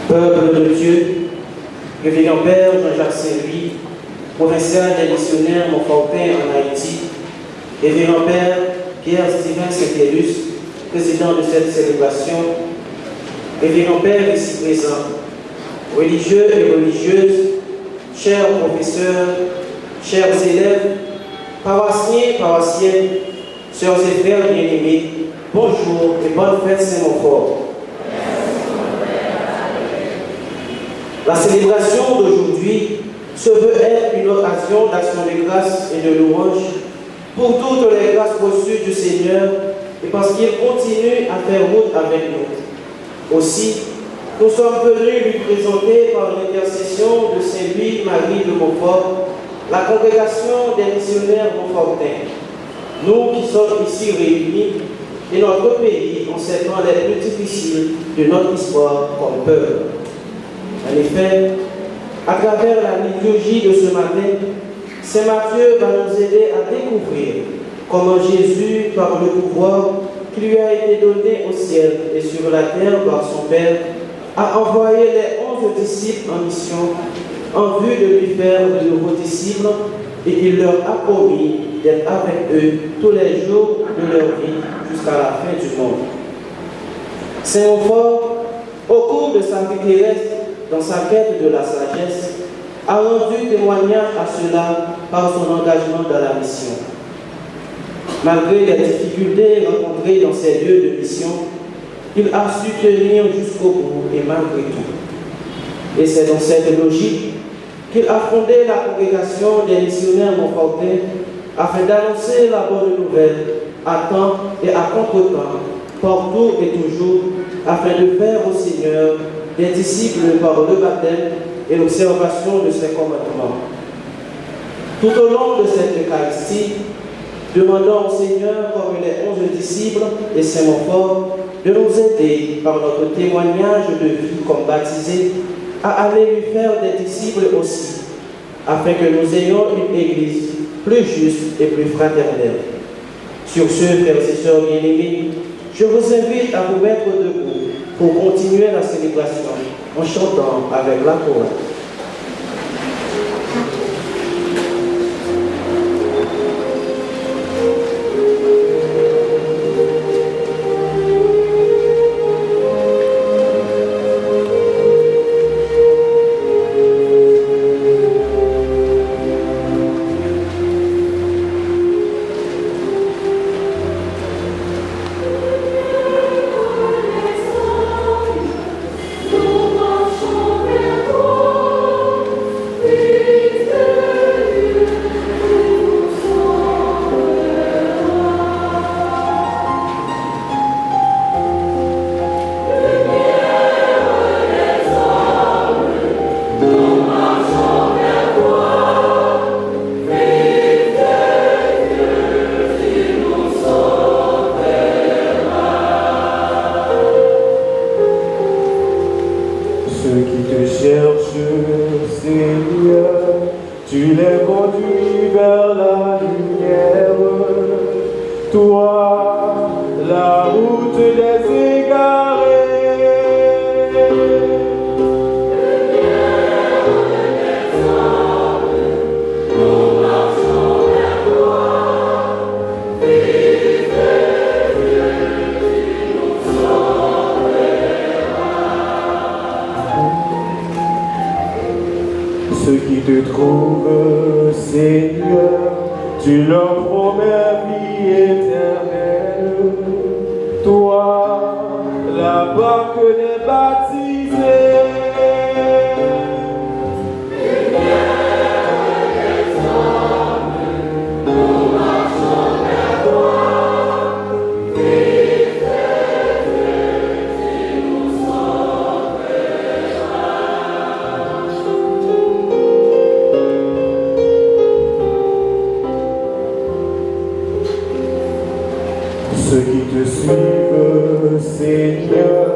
Peuple de Dieu, révérend Père Jean-Jacques Saint-Louis, provincial des missionnaires Montfortin en Haïti, révérend Père Pierre-Steven Saint-Élus, président de cette célébration, révérend Père ici présent, religieux et religieuses, chers professeurs, chers élèves, paroissiens, paroissiennes, sœurs et frères bien-aimés, bonjour et bonne fête Saint-Montfort. La célébration d'aujourd'hui se veut être une occasion d'action de grâce et de louange pour toutes les grâces reçues du Seigneur et parce qu'il continue à faire route avec nous. Aussi, nous sommes venus lui présenter par l'intercession de Saint-Louis-Marie de Montfort, la congrégation des missionnaires montfortains. Nous qui sommes ici réunis et notre pays en ces temps les plus difficiles de notre histoire comme peuple. En effet, à travers la liturgie de ce matin, Saint Matthieu va nous aider à découvrir comment Jésus, par le pouvoir qui lui a été donné au ciel et sur la terre par son Père, a envoyé les 11 disciples en mission en vue de lui faire de nouveaux disciples et il leur a promis d'être avec eux tous les jours de leur vie jusqu'à la fin du monde. Saint-Montfort, au cours de sa vie terrestre, dans sa quête de la sagesse, a rendu témoignage à cela par son engagement dans la mission. Malgré les difficultés rencontrées dans ces lieux de mission, il a su tenir jusqu'au bout et malgré tout. Et c'est dans cette logique qu'il a fondé la congrégation des missionnaires montfortais afin d'annoncer la bonne nouvelle à temps et à contre-temps, partout et toujours, afin de faire au Seigneur des disciples par le baptême et l'observation de ses commandements. Tout au long de cette Eucharistie, demandons au Seigneur, comme les 11 disciples et Saint-Montfort, de nous aider par notre témoignage de vie comme baptisés à aller lui faire des disciples aussi, afin que nous ayons une Église plus juste et plus fraternelle. Sur ce, frères et sœurs bien-aimés, je vous invite à vous mettre debout pour continuer la célébration en chantant avec la chorale. Ceux qui te suivent, Seigneur,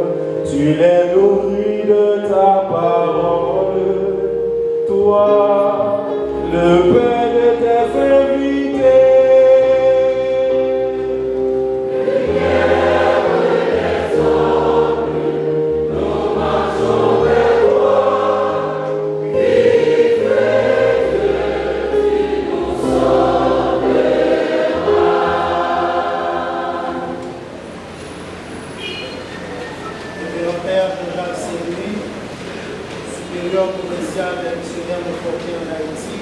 tu les nourris de ta parole. Toi, le pain de tes invités. Lumière des hommes, nous marchons vers supérieur provincial des missionnaires de Fortier en Haïti,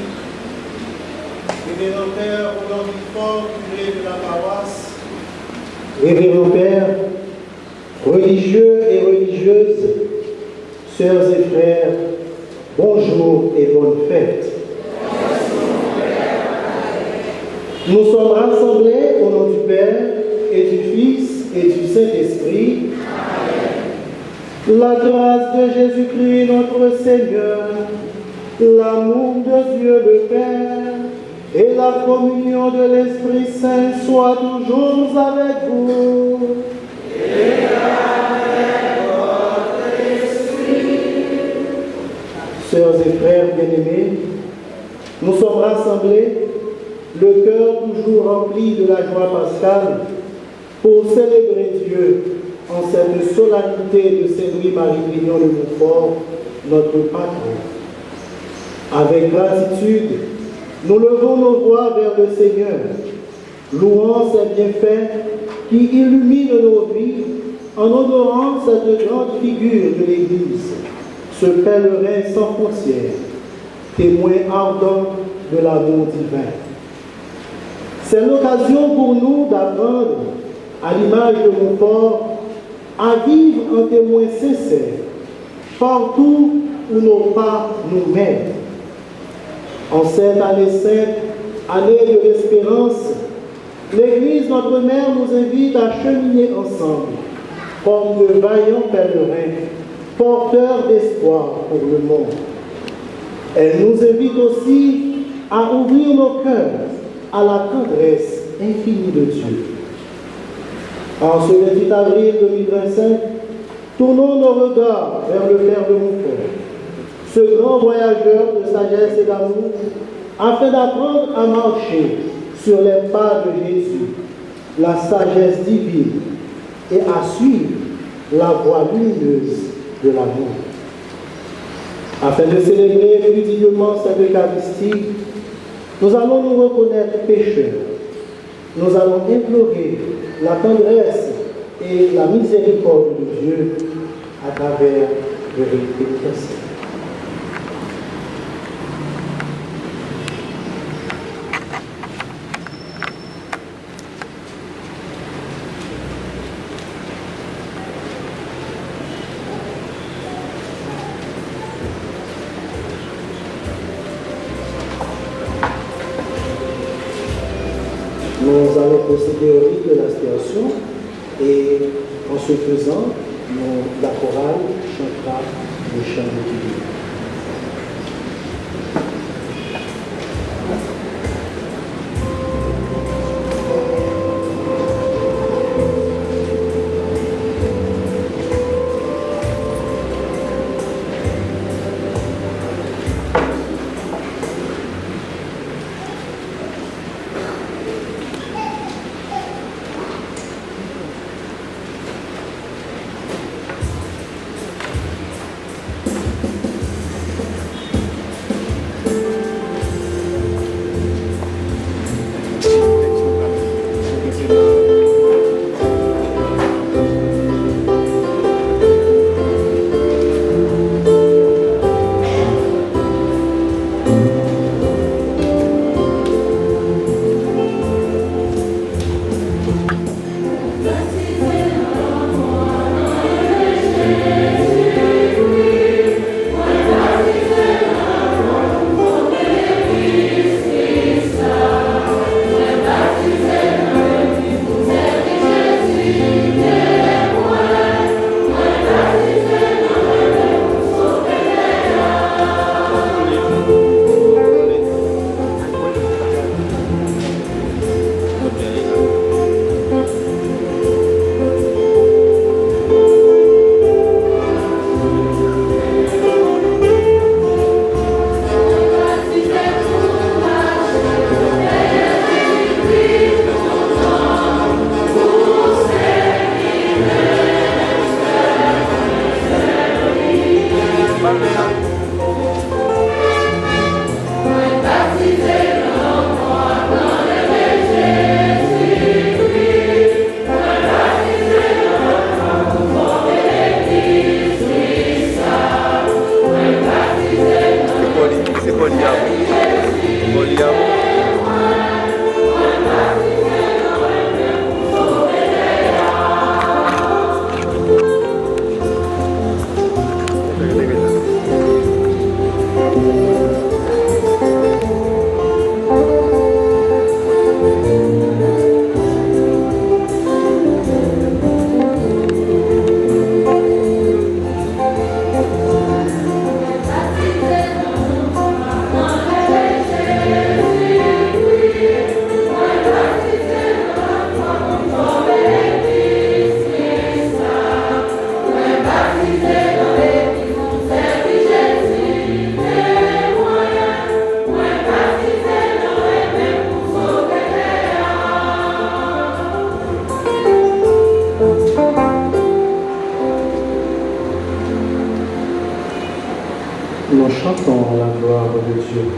révérend Père Roland Villefort, curé de la paroisse, Révérend Père, religieux et religieuses, sœurs et frères, bonjour et bonne fête. Nous sommes rassemblés au nom du Père et du Fils et du Saint-Esprit. La grâce de Jésus-Christ notre Seigneur, l'amour de Dieu le Père et la communion de l'Esprit Saint soient toujours avec vous. Et avec votre esprit. Sœurs et frères bien-aimés, nous sommes rassemblés, le cœur toujours rempli de la joie pascale, pour célébrer Dieu en cette solennité de Saint-Louis-Marie-Grignon de Montfort, notre patron. Avec gratitude, nous levons nos voix vers le Seigneur, louant ses bienfaits qui illuminent nos vies en honorant cette grande figure de l'Église, ce pèlerin sans frontières, témoin ardent de l'amour divin. C'est l'occasion pour nous d'apprendre, à l'image de Montfort, à vivre un témoin sincère, partout où nos pas nous mènent. En cette année sainte, année de l'espérance, l'Église, notre Mère, nous invite à cheminer ensemble, comme de vaillants pèlerins, porteurs d'espoir pour le monde. Elle nous invite aussi à ouvrir nos cœurs à la tendresse infinie de Dieu. En ce 28 avril 2025, tournons nos regards vers le Père de Montfort, ce grand voyageur de sagesse et d'amour, afin d'apprendre à marcher sur les pas de Jésus, la sagesse divine, et à suivre la voie lumineuse de l'amour. Afin de célébrer plus dignement cette Eucharistie, nous allons nous reconnaître pécheurs. Nous allons implorer la tendresse et la miséricorde de Dieu à travers le rite chrétien. Nous allons procéder au rite de l'aspersion et en ce faisant, la chorale chantera le chant de Dieu. chantons la gloire de Dieu.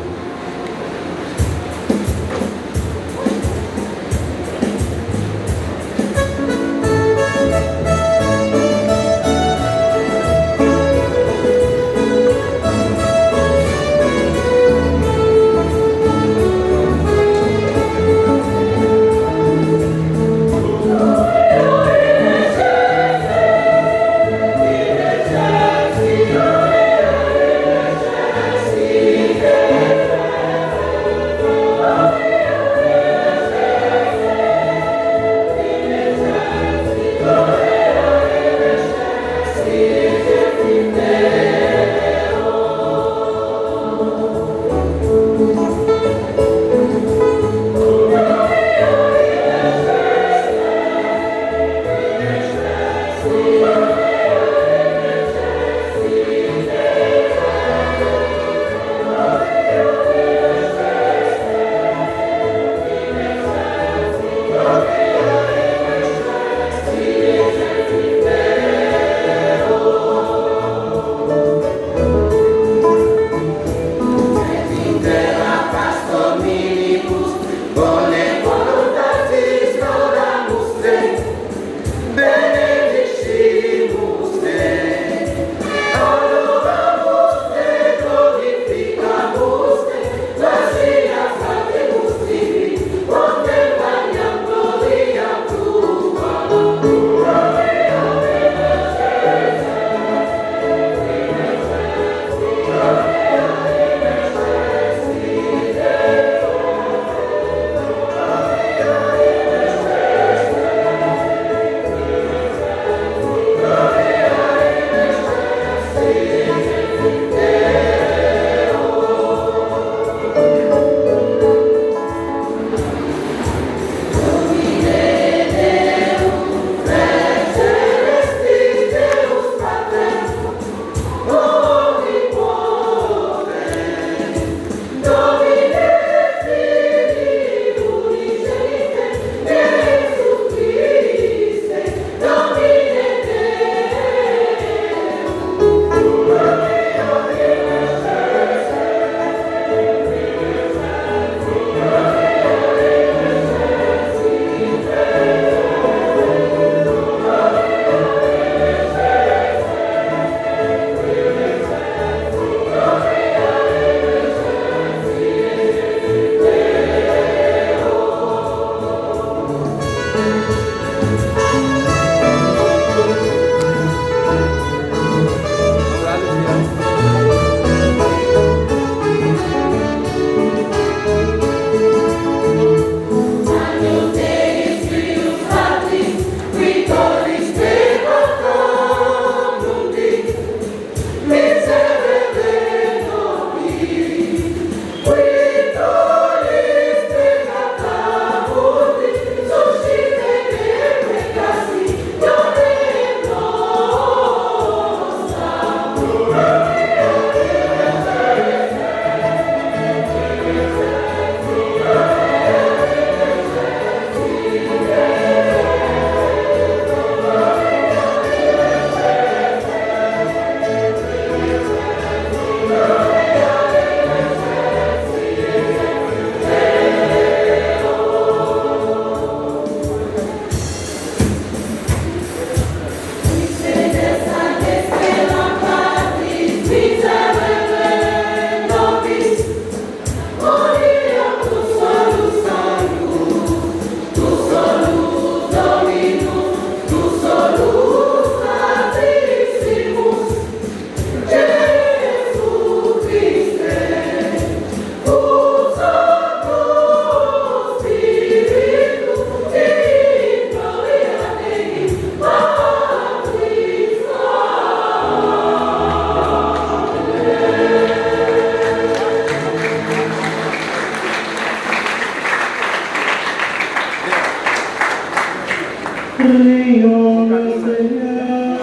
Prions le Seigneur.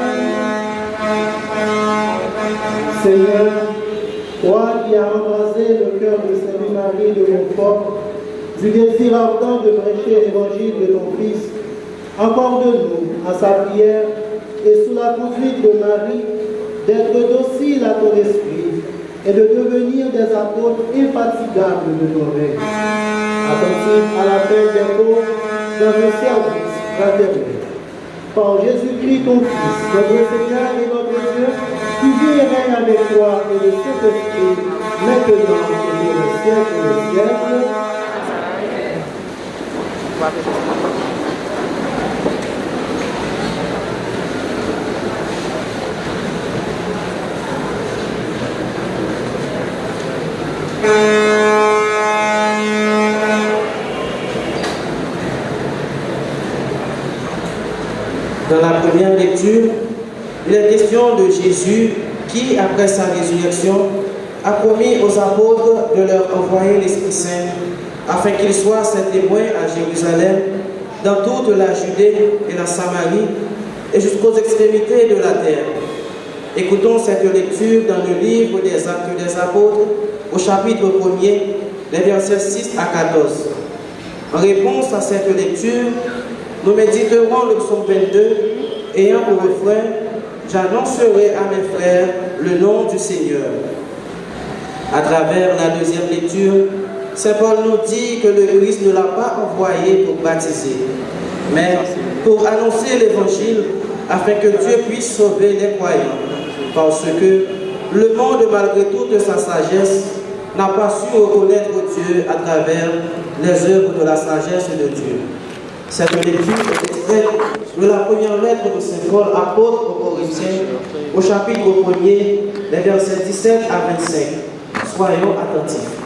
Seigneur, toi qui as embrasé le cœur de Sainte Marie de Montfort, du désir ardent de prêcher l'évangile de ton Fils, accorde-nous à sa prière et sous la conduite de Marie d'être docile à ton esprit et de devenir des apôtres infatigables de ton règne, attentifs à l'appel des pauvres dans un service fraternel. Par Jésus-Christ, ton Fils, notre Seigneur et notre Dieu, qui vit et règne avec toi et le Saint-Esprit, maintenant et pour le siècle des siècles. Dans la première lecture, il est question de Jésus qui, après sa résurrection, a promis aux apôtres de leur envoyer l'Esprit Saint afin qu'ils soient ses témoins à Jérusalem, dans toute la Judée et la Samarie et jusqu'aux extrémités de la terre. Écoutons cette lecture dans le livre des Actes des Apôtres, au chapitre 1er, les versets 6 à 14. En réponse à cette lecture, nous méditerons le psaume 22, ayant pour refrain « J'annoncerai à mes frères le nom du Seigneur ». À travers la deuxième lecture, Saint Paul nous dit que le Christ ne l'a pas envoyé pour baptiser, mais pour annoncer l'évangile afin que Dieu puisse sauver les croyants. Parce que le monde, malgré toute sa sagesse, n'a pas su reconnaître Dieu à travers les œuvres de la sagesse de Dieu. Cette lecture est extraite de la première lettre de Saint Paul, apôtre aux Corinthiens, au chapitre 1er, les versets 17 à 25. Soyons attentifs.